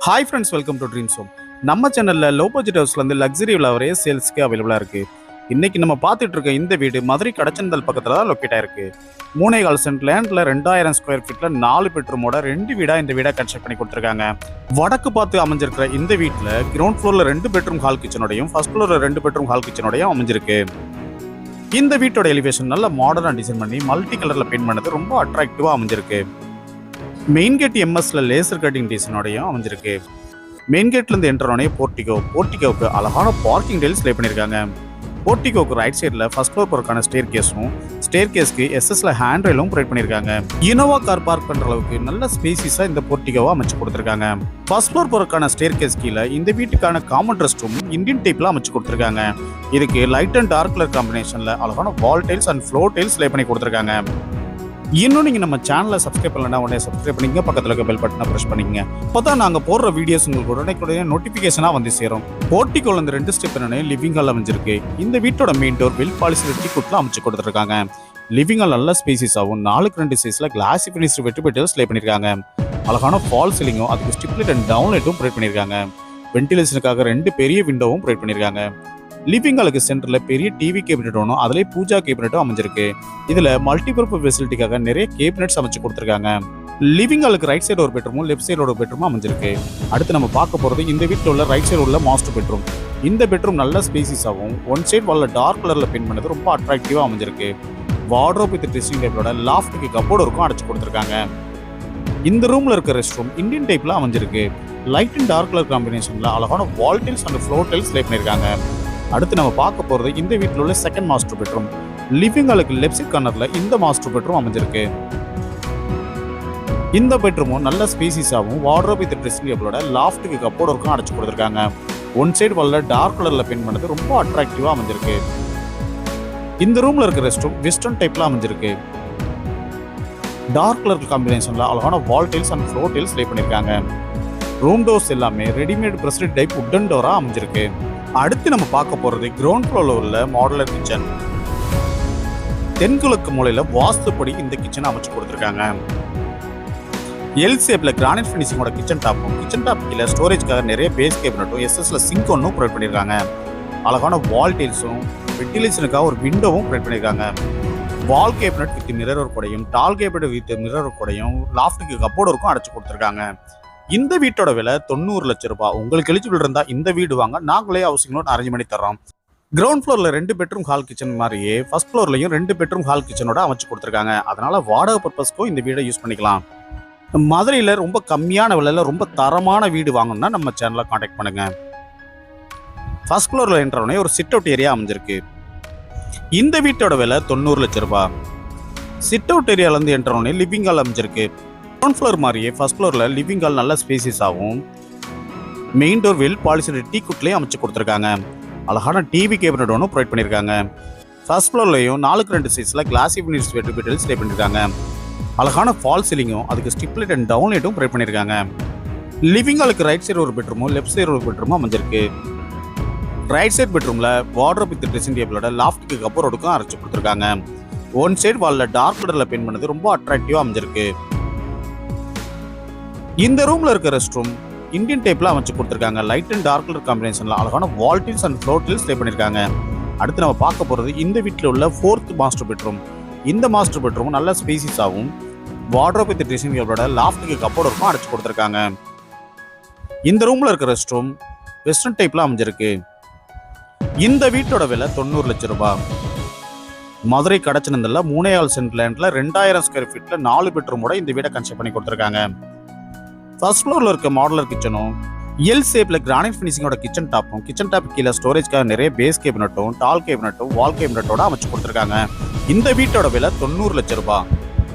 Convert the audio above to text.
Hi friends, welcome to dreams home. நம்ம சேனலில் low budget ஹவுஸ்லேருந்து luxury விழாவரே சேல்ஸ்க்கு அவைலபிளாக இருக்குது. இன்றைக்கி நம்ம பார்த்துட்டு இருக்க இந்த வீடு மதுரை கடச்சந்தல் பக்கத்தில் தான் லொக்கேட் ஆயிருக்கு. 3.25 சென்ட் லேண்டில் 2000 ஸ்கொயர் ஃபீட்டில் 4 பெட்ரூமோட 2 வீடாக இந்த வீடை கன்ஸ்ட்ரக்ட் பண்ணி கொடுத்துருக்காங்க. வடக்கு பார்த்து அமைஞ்சிருக்கிற இந்த வீட்டில் கிரவுண்ட் ஃப்ளோரில் 2 பெட்ரூம் ஹால் கிச்சனோடையும் ஃபர்ஸ்ட் ஃப்ளோரில் 2 பெட்ரூம் ஹால் கிச்சனோடையும் அமைஞ்சிருக்கு. இந்த வீட்டோட எலிவேஷன் நல்ல மாடர்னாக டிசைன் பண்ணி மல்டி கலரில் பெயிண்ட் பண்ணது ரொம்ப அட்ராக்டிவாக அமைஞ்சிருக்கு. மெயின் கேட் எம்எஸ்ல லேசர் கட்டிங் டிசைனோடையும் அமைஞ்சிருக்கு. மெயின் கேட்லேருந்து என்ட்ரோனே போர்ட்டிகோவுக்கு அழகான பார்க்கிங் டைல்ஸ் லே பண்ணியிருக்காங்க. போர்ட்டிகோவுக்கு ரைட் சைடில் ஃபர்ஸ்ட் ஃப்ளோர் போறதுக்கான ஸ்டேர் கேஸ்க்கு எஸ்எஸ்ல ஹேண்ட் ரெயிலும் ப்ரொவைட் பண்ணியிருக்காங்க. இனோவா கார் பார்க் பண்ற அளவுக்கு நல்ல ஸ்பேசிஸா இந்த போர்ட்டிகோவை அமைச்சு கொடுத்துருக்காங்க. ஃபர்ஸ்ட் ஃப்ளோர் போறதுக்கான ஸ்டேர் கேஸ் கீழே இந்த வீட்டுக்கான காமன் ரெஸ்ட் ரூம் இந்தியன் டைப்ல அமைச்சு கொடுத்துருக்காங்க. இதுக்கு லைட் அண்ட் டார்க் கலர் காம்பினேஷன்ல அழகான வால் டைல்ஸ் அண்ட் ஃப்ளோர் டைல்ஸ் லே பண்ணி கொடுத்துருக்காங்க. இன்னும் நீங்கள் நம்ம சேனலை சப்ஸ்கிரைப் பண்ணலன்னா உடனே சப்ஸ்கிரைப் பண்ணிங்க, பக்கத்தில் இருக்க பெல் பட்டனை ப்ரெஸ் பண்ணிங்க. அப்போ தான் நாங்கள் போடுற வீடியோஸ் உங்களுக்கு உடனே நோட்டிஃபிகேஷனாக வந்து சேரும். போர்ட்டிகோல இருந்து 2 ஸ்டெப் லிவிங் ஹால் அமைஞ்சிருக்கு. இந்த வீட்டோட மெயின் டோர் வெல் பாலிசி டீக்குட்ல அமைச்சு கொடுத்துருக்காங்க. லிவிங் ஹால் நல்ல ஸ்பேசிஸாகவும் 4x2 சைஸில் கிளாசி ஃபினிஷ் வெட்டிபெட்டல்ஸ் லே பண்ணியிருக்காங்க. அழகான ஃபால் சீலிங்கும் அதுக்கு ஸ்டிப்லைட் அண்ட் டவுன்லைட்டும் ப்ரொவைட் பண்ணியிருக்காங்க. வென்டிலேஷனுக்காக 2 பெரிய விண்டோவும் ப்ரொவைட் பண்ணியிருக்காங்க. லிவிங் ஹாலுக்கு சென்டர்ல பெரிய டிவி கேபினெட் ஒன்றும் அதுலேயே பூஜா கேபினெட்டும் அமைஞ்சிருக்கு. இதுல மல்டிபர்பஸ் ஃபெசிலிட்டிக்காக நிறைய கேபினெட்ஸ் அமைச்சு கொடுத்துருக்காங்க. லிவிங் ஹாலுக்கு ரைட் சைடு ஒரு பெட்ரூமும் லெஃப்ட் சைடு ஒரு பெட்ரூமும் அமைஞ்சிருக்கு. அடுத்து நம்ம பார்க்க போறது இந்த வீட்டில் உள்ள ரைட் சைடு உள்ள மாஸ்டர் பெட்ரூம். இந்த பெட்ரூம் நல்ல ஸ்பேசிஸாகவும் ஒன் சைடு வால்ல டார்க் கலர்ல பெயிண்ட் பண்ணது ரொம்ப அட்ராக்டிவா அமைஞ்சிருக்கு. வார்ட்ரோப் வித் ட்ரெஸ்ஸிங் டேபிளோட லாஃப்ட்டுக்கு கப்போர்டு இருக்கும் அடைச்சு கொடுத்துருக்காங்க. இந்த ரூம்ல இருக்க ரெஸ்ட் ரூம் இந்தியன் டைப்ல அமைஞ்சிருக்கு. லைட் அண்ட் டார்க் கலர் காம்பினேஷன்ல அழகான வால் டைல்ஸ் அண்ட் ஃப்ளோர் டைல்ஸ் லே பண்ணியிருக்காங்க. அடுத்து நம்ம பார்க்க போறது இந்த வீட்டில் உள்ள செகண்ட் மாஸ்டர் பெட்ரூம். லிவிங் ஹாலுக்கு லெஃப்ட் சைட் கார்னர்ல இந்த மாஸ்டர் பெட்ரூம் அமைஞ்சிருக்கு. இந்த பெட்ரூமும் நல்ல ஸ்பேசிஸாகவும் வார்ட்ரோப் வித் ட்ரெஸ்ஸிங் டேபிளோட லாஃப்ட்டுக்கு கப்போர்டு இருக்கும் அடைச்சு கொடுத்துருக்காங்க. ஒன் சைடு வால்ல டார்க் கலர்ல பெயிண்ட் பண்ணது ரொம்ப அட்ராக்டிவா அமைஞ்சிருக்கு. இந்த ரூம்ல இருக்க ரெஸ்ட் ரூம் வெஸ்டர்ன் டைப்ல அமைஞ்சிருக்கு. டார்க் கலர் காம்பினேஷன்ல அழகான வால் டைல்ஸ் அண்ட் ஃப்ளோர் டைல்ஸ் லே பண்ணியிருக்காங்க. ரூம் டோர்ஸ் எல்லாமே ரெடிமேட் பிரஸ்டட் டைப் வுடன் டோரா அமைஞ்சிருக்கு. அடுத்து நம்ம பார்க்க போறது கிரவுண்ட் ஃப்ளோர்ல உள்ள மாடுலர் கிச்சன். தென்கிழக்கு மூலையில வாஸ்துப்படி இந்த கிச்சனை அமைச்சு கொடுத்துருக்காங்க. எல் ஷேப்ல கிரானைட் ஃபினிஷிங்கோட கிச்சன் டாப் கீழே ஸ்டோரேஜ்க்காக நிறைய பேஸ் கேபினட்டும் எஸ்எஸ்ல சிங்க் ஒன்றும் ப்ரொவைட் பண்ணியிருக்காங்க. அழகான வால் டைல்ஸும் வென்டிலேஷனுக்காக ஒரு விண்டோவும் ப்ரொவைட் பண்ணியிருக்காங்க. வால் கேபினட் வித் மிரர் கூடையும் டால் கேபினட் வித் மிரர் கூடையும் லாஃப்ட்டுக்கு கப்போர்டு இருக்கும் அடைச்சு கொடுத்துருக்காங்க. இந்த வீட்டோட விலை 90 லட்சம் ரூபாய். உங்களுக்கு எலிஜிபிள் இருந்தா இந்த வீடு வாங்க, நாங்களே ஹவுசிங் லோன் அரேஞ்ச் பண்ணி தர்றோம். கிரவுண்ட் ஃப்ளோர்ல 2 பெட்ரூம் ஹால் கிச்சன் மாதிரியே ஃபர்ஸ்ட் ஃப்ளோர்லயும் 2 பெட்ரூம் ஹால் கிச்சனோட அமைச்சு கொடுத்துருக்காங்க. அதனால வாடகை பர்பஸ்க்கும் இந்த வீடை யூஸ் பண்ணிக்கலாம். மதுரையில ரொம்ப கம்மியான விலையில ரொம்ப தரமான வீடு வாங்கணும்னா நம்ம சேனலை கான்டாக்ட் பண்ணுங்க. ஃபர்ஸ்ட் ஃப்ளோர்ல என்ட்ரோனே ஒரு சிட் அவுட் ஏரியா அமைஞ்சிருக்கு. இந்த வீட்டோட விலை 90 லட்சம் ரூபாய். சிட் அவுட் ஏரியால இருந்து என்ட்ரோனே லிவிங் ஹால் அமைஞ்சிருக்கு. கிரவுண்ட் ஃப்ளோர் மாதிரியே ஃபர்ஸ்ட் ஃப்ளோர்ல லிவிங் ஹால் நல்ல ஸ்பேசிஸாகவும் மெயின் டோர் வெல் பாலிசி டீக்குட்லேயும் அமைச்சு கொடுத்துருக்காங்க. அழகான டிவி கேபினட் ஒன்று ப்ரொவைட் பண்ணியிருக்காங்க. ஃபர்ஸ்ட் ஃப்ளோர்லையும் 4x2 சைஸில் கிளாசி ஃபினிஷ் வெட்டிபெட்டல்ஸ் லே பண்ணியிருக்காங்க. அழகான ஃபால் சீலிங்கும் அதுக்கு ஸ்டிப்லைட் அண்ட் டவுன்லைட்டும் ப்ரொவைட் பண்ணியிருக்காங்க. லிவிங் ஹாலுக்கு ரைட் சைடு ஒரு பெட்ரூமும் லெஃப்ட் சைடு ஒரு பெட்ரூமும் அமைஞ்சிருக்கு. ரைட் சைடு பெட்ரூம்ல வார்ட்ரோப் வித் ட்ரெஸ்ஸிங் டேபிளோட லாஃப்ட்டுக்கு கப்போர்டுக்கும் அரைச்சு கொடுத்துருக்காங்க. ஒன் சைடு வால்ல டார்க் கலர்ல பெயிண்ட் பண்ணது ரொம்ப அட்ராக்டிவா அமைஞ்சிருக்கு. இந்த ரூம்ல இருக்க ரெஸ்ட் ரூம் இந்தியன் டைப்ல அமைச்சு கொடுத்துருக்காங்க. லைட் அண்ட் டார்க் கலர் காம்பினேஷன்ல அழகான வால் டைல்ஸ் அண்ட் ஃப்ளோர் டைல்ஸ் லே பண்ணியிருக்காங்க. அடுத்து நம்ம பார்க்க போறது இந்த வீட்டில் உள்ள 4th மாஸ்டர் பெட்ரூம். இந்த மாஸ்டர் பெட்ரூம் நல்ல ஸ்பேசிஸாகவும் வார்ட்ரோப் வித் ட்ரெஸ்ஸிங் டேபிளோட லாஃப்ட்டுக்கு கப்போர்டு இருக்கும் அடைச்சு கொடுத்துருக்காங்க. இந்த ரூம்ல இருக்க ரெஸ்ட் ரூம் வெஸ்டர்ன் டைப்ல அமைஞ்சிருக்கு. இந்த வீட்டோட விலை 90 லட்சம் ரூபாய். மதுரை கடச்சனந்தல்ல 3.25 சென்ட் லேண்ட்ல 2000 ஸ்கொயர் ஃபீட்ல 4 பெட்ரூமோட இந்த வீடை கன்ஸ்ட்ரக்ட் பண்ணி கொடுத்துருக்காங்க. ஃபர்ஸ்ட் ஃப்ளோர்ல இருக்க மாடுலர் கிச்சனும் எல் ஷேப்ல கிரானைட் ஃபினிஷிங்கோட கிச்சன் டாப் கீழே ஸ்டோரேஜ்க்காக நிறைய பேஸ் கேபினட்டும் டால் கேபினட்டும் வால் கேபினட்டோட அமைச்சு கொடுத்துருக்காங்க. இந்த வீட்டோட விலை 90 லட்சம் ரூபாய்.